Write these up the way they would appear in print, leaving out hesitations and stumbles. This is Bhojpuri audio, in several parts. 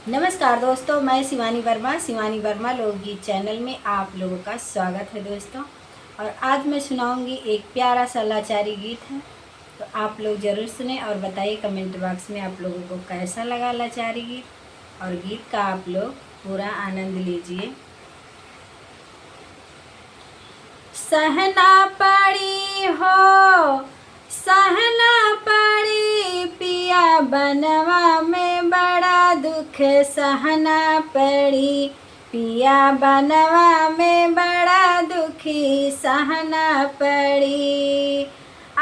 नमस्कार दोस्तों, मैं शिवानी वर्मा लोकगीत चैनल में आप लोगों का स्वागत है दोस्तों। और आज मैं सुनाऊंगी एक प्यारा सा लाचारी गीत है, तो आप लोग ज़रूर सुने और बताइए कमेंट बॉक्स में आप लोगों को कैसा लगा लाचारी गीत। और गीत का आप लोग पूरा आनंद लीजिए। सहना पड़ी हो, सहना पड़ी पिया बनवा में बड़ा दुख सहना पड़ी, पिया बनवा में बड़ा दुखी सहना पड़ी।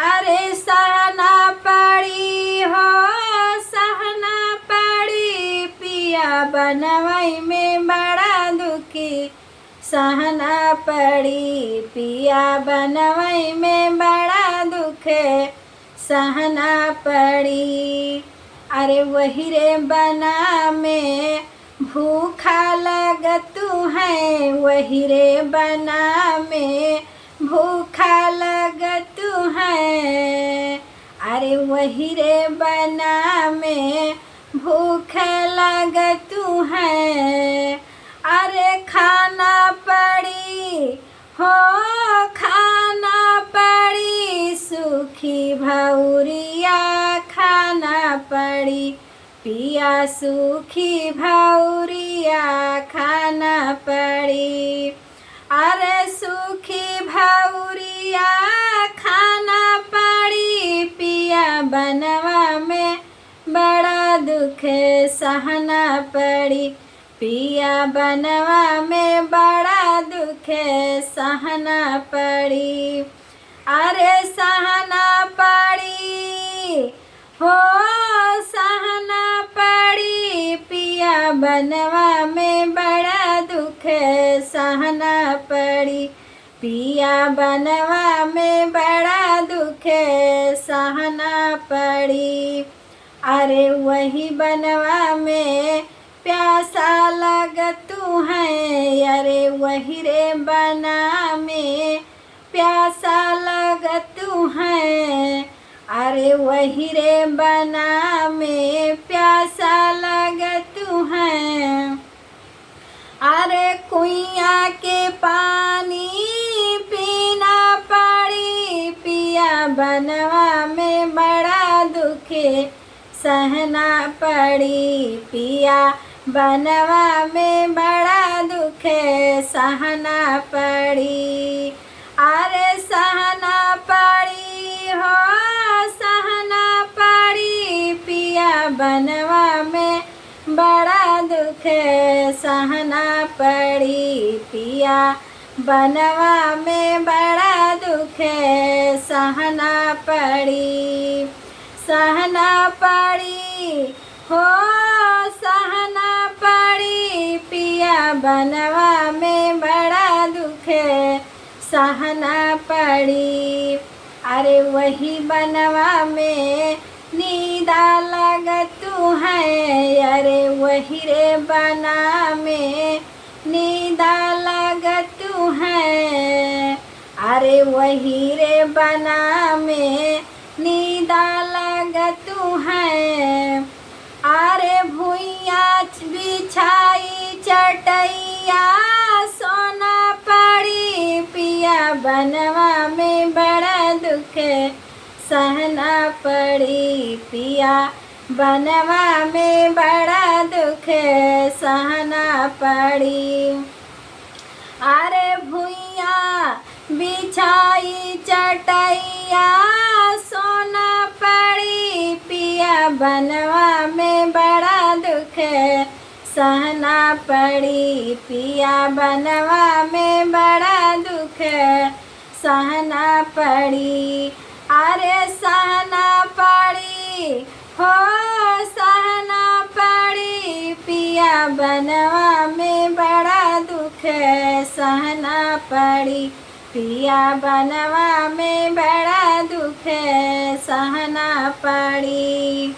अरे सहना पड़ी हो, सहना पड़ी पिया बनवाई में बड़ा दुखी सहना पड़ी, पिया बनवाई में बड़ा दुख सहना पड़ी। अरे वही रे बना में भूखा लगतू है, वही रे बना में भूखा लगतू है। अरे वही रे बना में भूख लगतू है। अरे खाना पड़ी हो, खाना पड़ी सूखी भौरिया खाना पड़ी, पिया सूखी भौरिया खाना पड़ी। अरे सूखी भौरिया खाना पड़ी, पिया बनवा में बड़ा दुख सहना पड़ी, पिया बनवा में बड़ा दुख सहना पड़ी। अरे सहना पड़ी हो, सहना पड़ी पिया बनवा में बड़ा दुख सहना पड़ी, पिया बनवा में बड़ा दुख सहना पड़ी। अरे वही बनवा में प्यासा लगतू है, अरे वही रे बना में प्यासा लगतू है। अरे वही रे बना में प्यासा लगतू है। अरे कुइया के पानी पीना पड़ी, पिया बनवा में बड़ा दुख सहना पड़ी, पिया बनवा में बड़ा दुख सहना पड़ी। अरे सहना पड़ी हो, सहना पड़ी पिया बनवा में बड़ा दुख सहना पड़ी, पिया बनवा में बड़ा दुख सहना पड़ी। सहना पड़ी हो, सहना पड़ी पिया बनवा में बड़ा दुख सहना पड़ी। अरे वही बनवा में नींदा लगतू है, अरे वही रे बना में नींदा लगतू है। अरे वही रे बना में नींदा लगतू है। अरे भुइया बिछाई चटैया सोना पड़ी, पिया बनवा में बड़ा दुख सहना पड़ी, पिया बनवा में बड़ा दुख सहना पड़ी। अरे भुइया बिछाई चटैया सोना पड़ी, पिया बनवा में बड़ा दुख सहना पड़ी, पिया बनवा में बड़ा दुख सहना पड़ी। अरे सहना पड़ी हो, सहना पड़ी पिया बनवा में बड़ा दुख सहना पड़ी, पिया बनवा में बड़ा दुख सहना पड़ी।